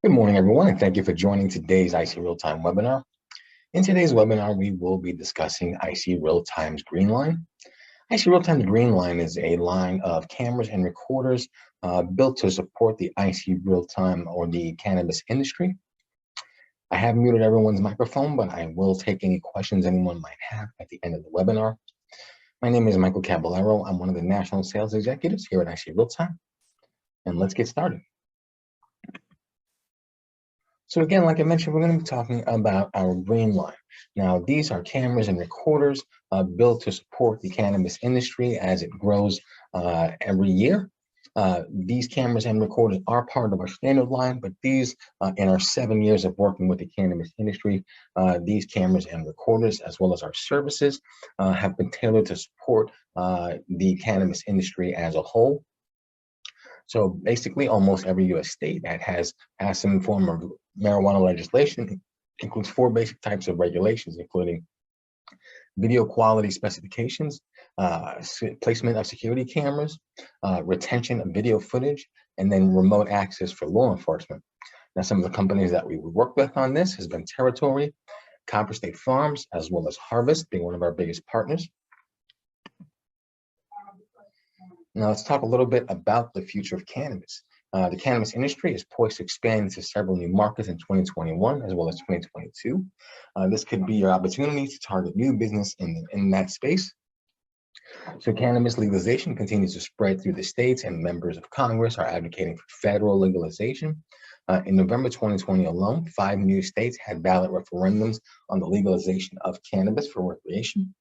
Good morning, everyone, and thank you for joining today's IC Realtime webinar. In today's webinar, we will be discussing IC Realtime's GREENLINE. IC Realtime's GREENLINE is a line of cameras and recorders built to support the IC Realtime or the cannabis industry. I have muted everyone's microphone, but I will take any questions anyone might have at the end of the webinar. My name is Michael Caballero. I'm one of the national sales executives here at IC Realtime, and let's get started. So again, like I mentioned, we're going to be talking about our GREENLINE. Now, these are cameras and recorders built to support the cannabis industry as it grows every year. These cameras and recorders are part of our standard line, but these, in our 7 years of working with the cannabis industry, these cameras and recorders, as well as our services, have been tailored to support the cannabis industry as a whole. So basically, almost every U.S. state that has some form of marijuana legislation includes 4 basic types of regulations, including video quality specifications, placement of security cameras, retention of video footage, and then remote access for law enforcement. Now, some of the companies that we work with on this has been Territory, Copper State Farms, as well as Harvest, being one of our biggest partners. Now let's talk a little bit about the future of cannabis. The cannabis industry is poised to expand into several new markets in 2021 as well as 2022. This could be your opportunity to target new business in that space. So cannabis legalization continues to spread through the states, and members of Congress are advocating for federal legalization. In November 2020 alone, 5 new states had ballot referendums on the legalization of cannabis for recreation.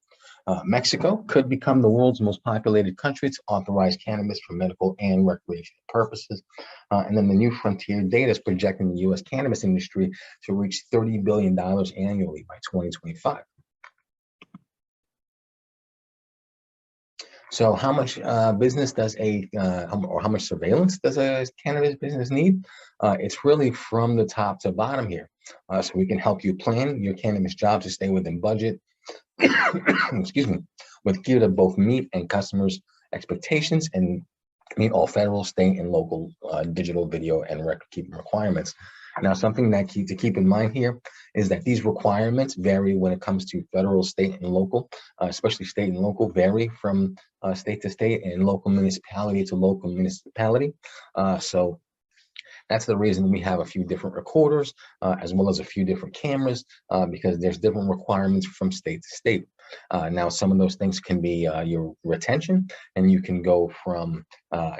Mexico could become the world's most populated country to authorize cannabis for medical and recreational purposes. And then the New Frontier data is projecting the U.S. cannabis industry to reach $30 billion annually by 2025. So how much business does how much surveillance does a cannabis business need? It's really from the top to bottom here. So we can help you plan your cannabis job to stay within budget, excuse me, with gear to both meet and customers' expectations and meet all federal, state, and local digital video and record keeping requirements. Now, something that to keep in mind here is that these requirements vary when it comes to federal, state, and local, especially state and local vary from state to state and local municipality to local municipality. So that's the reason we have a few different recorders as well as a few different cameras because there's different requirements from state to state. Now, some of those things can be your retention, and you can go from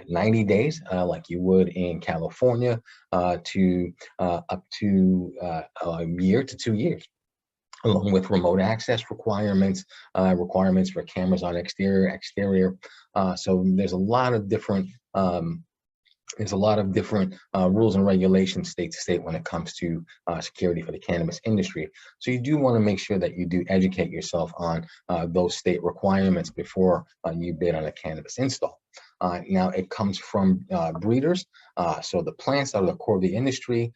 90 days like you would in California to up to a year to 2 years, along with remote access requirements, requirements for cameras on exterior. So there's a lot of different rules and regulations state to state when it comes to security for the cannabis industry. So you do want to make sure that you do educate yourself on those state requirements before you bid on a cannabis install. Now it comes from breeders, so the plants that are the core of the industry.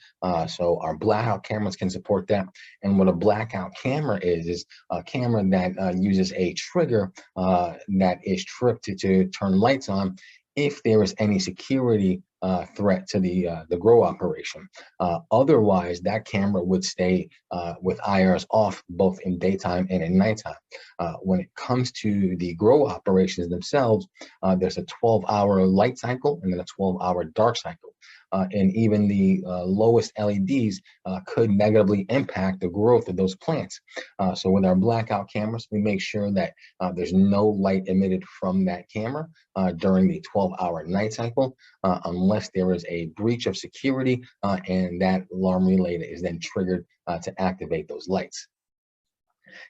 So our blackout cameras can support that. And what a blackout camera is a camera that uses a trigger that is tripped to turn lights on if there is any security threat to the grow operation. Otherwise, that camera would stay with IRs off both in daytime and in nighttime. When it comes to the grow operations themselves, there's a 12-hour light cycle and then a 12-hour dark cycle. And even the lowest LEDs could negatively impact the growth of those plants. So with our blackout cameras, we make sure that there's no light emitted from that camera during the 12-hour night cycle, unless there is a breach of security and that alarm relay is then triggered to activate those lights.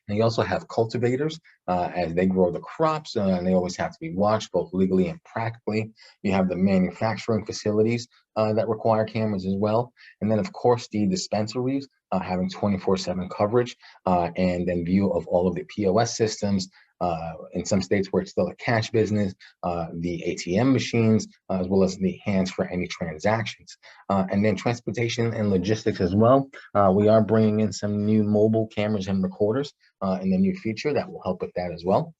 And you also have cultivators as they grow the crops, and they always have to be watched both legally and practically. You have the manufacturing facilities that require cameras as well. And then, of course, the dispensaries having 24/7 coverage and then view of all of the POS systems. In some states where it's still a cash business, the ATM machines, as well as the hands for any transactions. And then transportation and logistics as well. We are bringing in some new mobile cameras and recorders in the near future that will help with that as well.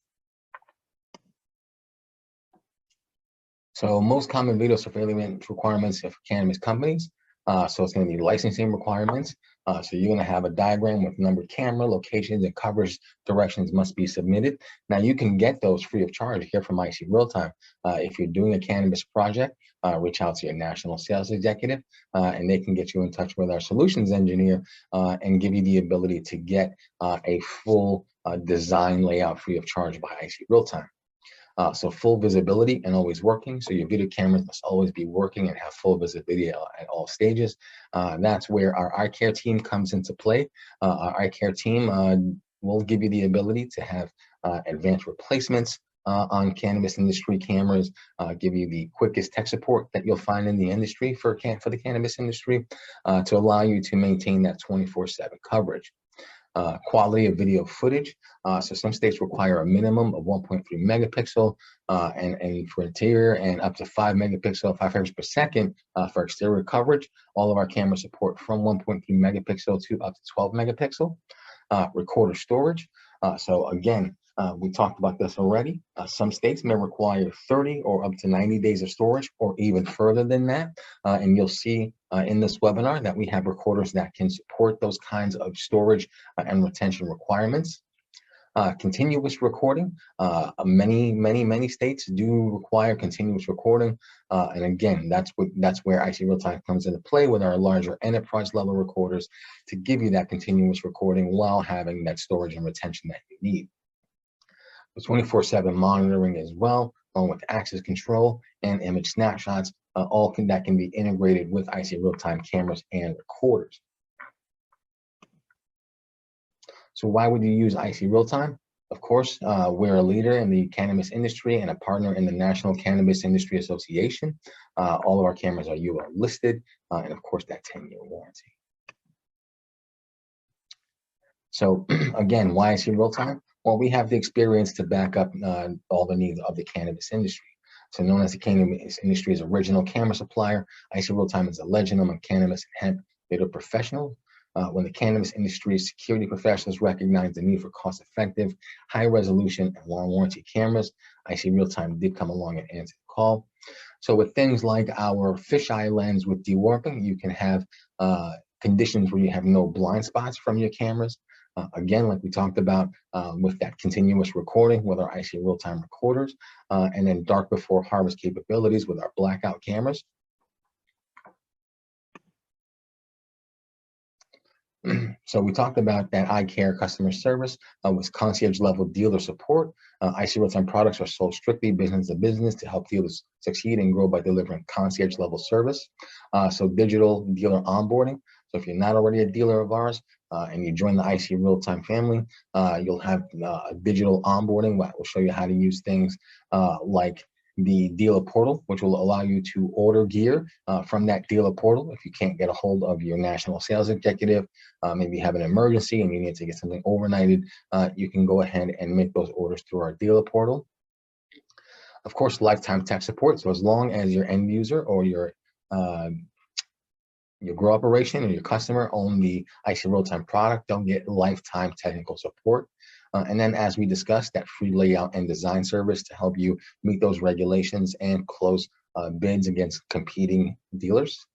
So most common video surveillance requirements for cannabis companies So it's going to be licensing requirements. So you're going to have a diagram with numbered camera locations and coverage directions must be submitted. Now you can get those free of charge here from IC Realtime. If you're doing a cannabis project, reach out to your national sales executive and they can get you in touch with our solutions engineer and give you the ability to get a full design layout free of charge by IC Realtime. So full visibility and always working. So your video cameras must always be working and have full visibility at all stages. That's where our eye care team comes into play. Our eye care team will give you the ability to have advanced replacements on cannabis industry cameras, give you the quickest tech support that you'll find in the industry for the cannabis industry to allow you to maintain that 24/7 coverage. Quality of video footage. So some states require a minimum of 1.3 megapixel and for interior and up to 5 megapixel, 5 frames per second for exterior coverage. All of our cameras support from 1.3 megapixel to up to 12 megapixel. Recorder storage. So again, we talked about this already. Some states may require 30 or up to 90 days of storage or even further than that. And you'll see in this webinar that we have recorders that can support those kinds of storage and retention requirements. Continuous recording. Many states do require continuous recording. And again, that's where IC Realtime comes into play with our larger enterprise level recorders to give you that continuous recording while having that storage and retention that you need. 24/7 monitoring as well, along with access control and image snapshots, that can be integrated with IC Realtime cameras and recorders. So why would you use IC Realtime? Of course, we're a leader in the cannabis industry and a partner in the National Cannabis Industry Association. All of our cameras are UL listed, and of course that 10-year warranty. So again, why IC Realtime? Well, we have the experience to back up all the needs of the cannabis industry. So known as the cannabis industry's original camera supplier, IC Realtime is a legend among cannabis and hemp data professionals. When the cannabis industry's security professionals recognize the need for cost-effective, high-resolution, and long warranty cameras, IC Realtime did come along and answer the call. So with things like our fisheye lens with dewarping, you can have conditions where you have no blind spots from your cameras. Again, like we talked about with that continuous recording with our IC Realtime recorders, and then dark before harvest capabilities with our blackout cameras. So we talked about that eye care customer service with concierge level dealer support. IC Realtime products are sold strictly business to business to help dealers succeed and grow by delivering concierge level service. So digital dealer onboarding. So if you're not already a dealer of ours and you join the IC Realtime family, you'll have a digital onboarding that will show you how to use things like the dealer portal, which will allow you to order gear from that dealer portal. If you can't get a hold of your national sales executive, maybe you have an emergency and you need to get something overnighted, you can go ahead and make those orders through our dealer portal. Of course, lifetime tech support. So as long as your end user or your grow operation or your customer own the IC Realtime product, they'll get lifetime technical support. And then as we discussed, that free layout and design service to help you meet those regulations and close bids against competing dealers.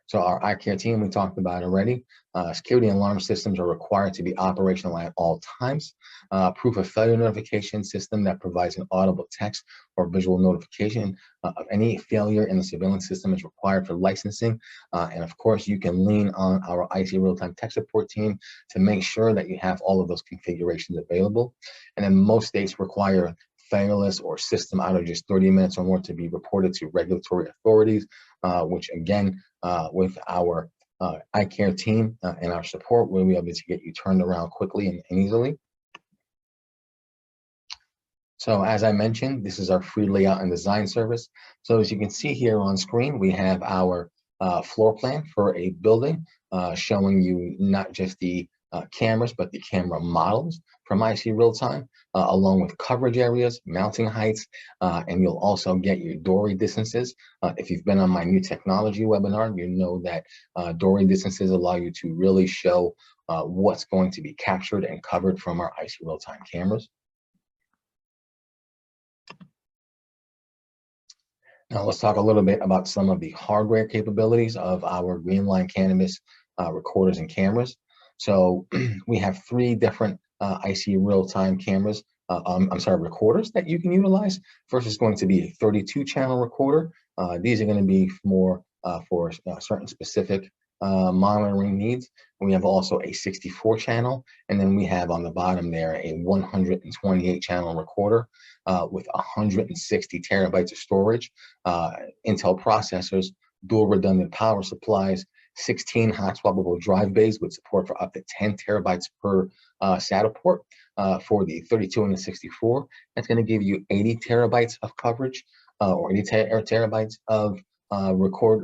So our eye care team, we talked about already. Security alarm systems are required to be operational at all times. Proof of failure notification system that provides an audible text or visual notification of any failure in the surveillance system is required for licensing. And of course, you can lean on our IC Realtime tech support team to make sure that you have all of those configurations available. And then most states require failures or system outages 30 minutes or more to be reported to regulatory authorities, which again, with our eye care team and our support, we'll be able to get you turned around quickly and easily. So as I mentioned, this is our free layout and design service. So as you can see here on screen, we have our floor plan for a building showing you not just the cameras, but the camera models from IC Realtime, along with coverage areas, mounting heights, and you'll also get your doorway distances. If you've been on my new technology webinar, you know that doorway distances allow you to really show what's going to be captured and covered from our IC Realtime cameras. Now let's talk a little bit about some of the hardware capabilities of our GREENLINE Cannabis recorders and cameras. So we have three different IC real-time cameras, recorders that you can utilize. First is going to be a 32 channel recorder. These are going to be more for certain specific monitoring needs. And we have also a 64 channel, and then we have on the bottom there a 128 channel recorder with 160 terabytes of storage, Intel processors, dual redundant power supplies, 16 hot swappable drive bays with support for up to 10 terabytes per SATA port for the 32 and the 64. That's going to give you 80 terabytes of coverage or 80 terabytes of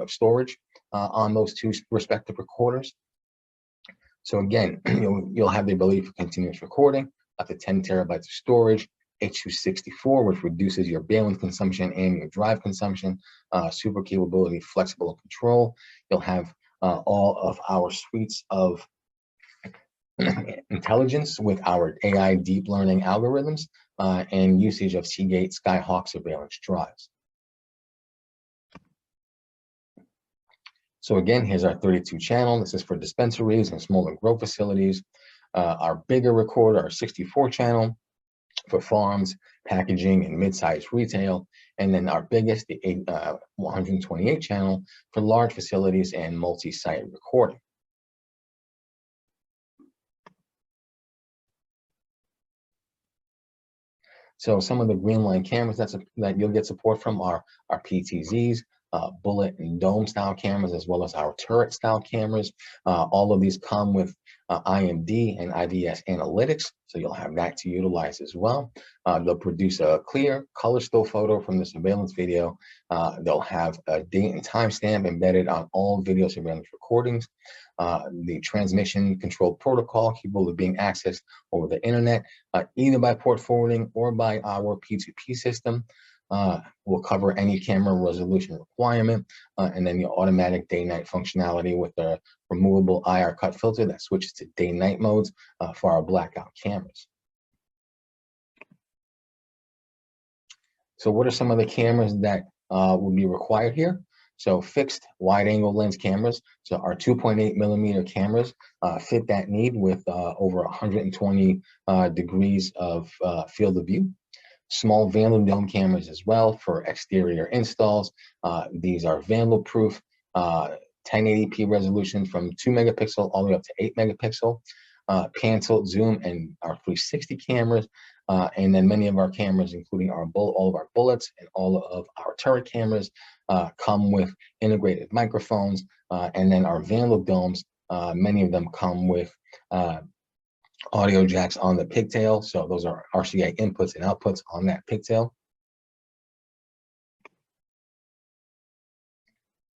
storage on those two respective recorders. So again, you'll have the ability for continuous recording, up to 10 terabytes of storage, H264, which reduces your bandwidth consumption and your drive consumption, super capability, flexible control. You'll have all of our suites of intelligence with our AI deep learning algorithms and usage of Seagate Skyhawk surveillance drives. So again, here's our 32 channel. This is for dispensaries and smaller grow facilities. Our bigger recorder, our 64 channel for farms, packaging, and mid-sized retail. And then our biggest, the 128 channel for large facilities and multi-site recording. So some of the GREENLINE cameras that you'll get support from are our PTZs, bullet and dome style cameras, as well as our turret style cameras. All of these come with IMD and IDS analytics, so you'll have that to utilize as well. They'll produce a clear color still photo from the surveillance video. They'll have a date and timestamp embedded on all video surveillance recordings. The transmission control protocol capable of being accessed over the internet, either by port forwarding or by our P2P system. Will cover any camera resolution requirement, and then the automatic day-night functionality with the removable IR cut filter that switches to day-night modes for our blackout cameras. So what are some of the cameras that will be required here? So fixed wide-angle lens cameras. So our 2.8 millimeter cameras fit that need with over 120 degrees of field of view. Small vandal dome cameras as well for exterior installs. These are vandal proof, 1080p resolution from 2 megapixel all the way up to 8 megapixel. Pan tilt zoom and our 360 cameras, and then many of our cameras, including all of our bullets and all of our turret cameras, come with integrated microphones, and then our vandal domes, many of them come with audio jacks on the pigtail. So those are RCA inputs and outputs on that pigtail.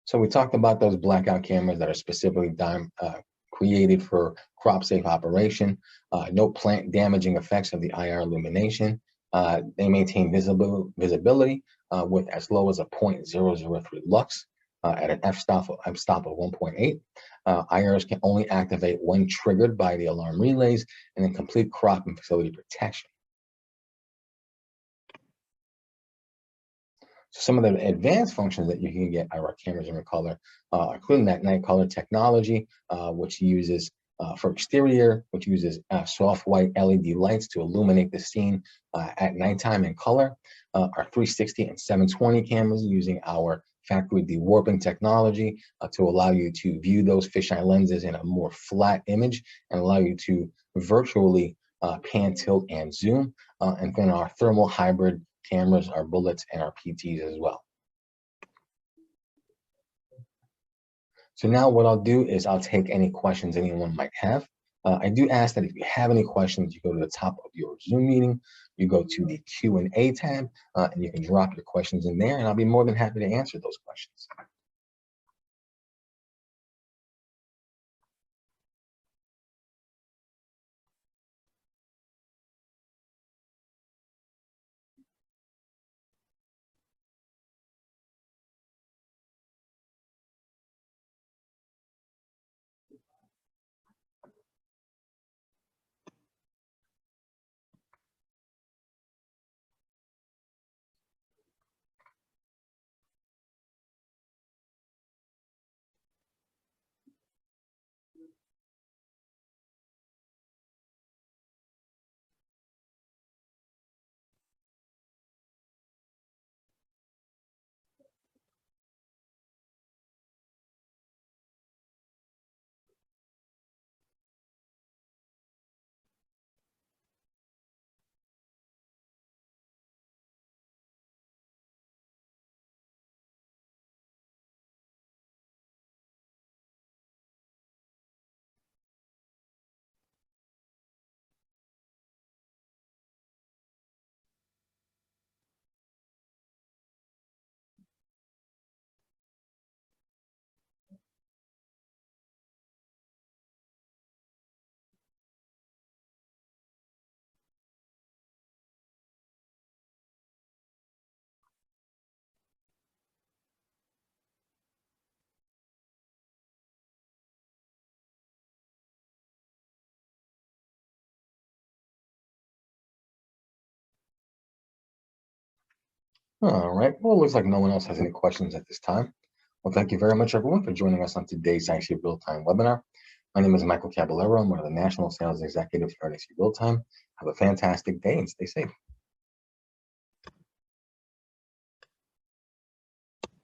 So we talked about those blackout cameras that are specifically created for crop safe operation. No plant damaging effects of the IR illumination. They maintain visibility with as low as a 0.003 lux at an f-stop of 1.8. IRs can only activate when triggered by the alarm relays, and then complete crop and facility protection. So some of the advanced functions that you can get out of our cameras in color, including that night color technology, which uses for exterior, which uses soft white LED lights to illuminate the scene at nighttime in color. Our 360 and 720 cameras using our factory dewarping technology to allow you to view those fisheye lenses in a more flat image and allow you to virtually pan, tilt, and zoom. And then our thermal hybrid cameras, our bullets, and our PTs as well. So now what I'll do is I'll take any questions anyone might have. I do ask that if you have any questions, you go to the top of your Zoom meeting, you go to the Q&A tab, and you can drop your questions in there, and I'll be more than happy to answer those questions. All right. Well, it looks like no one else has any questions at this time. Well, thank you very much, everyone, for joining us on today's IC Real-Time webinar. My name is Michael Caballero. I'm one of the National Sales Executives here at IC Real-Time. Have a fantastic day and stay safe.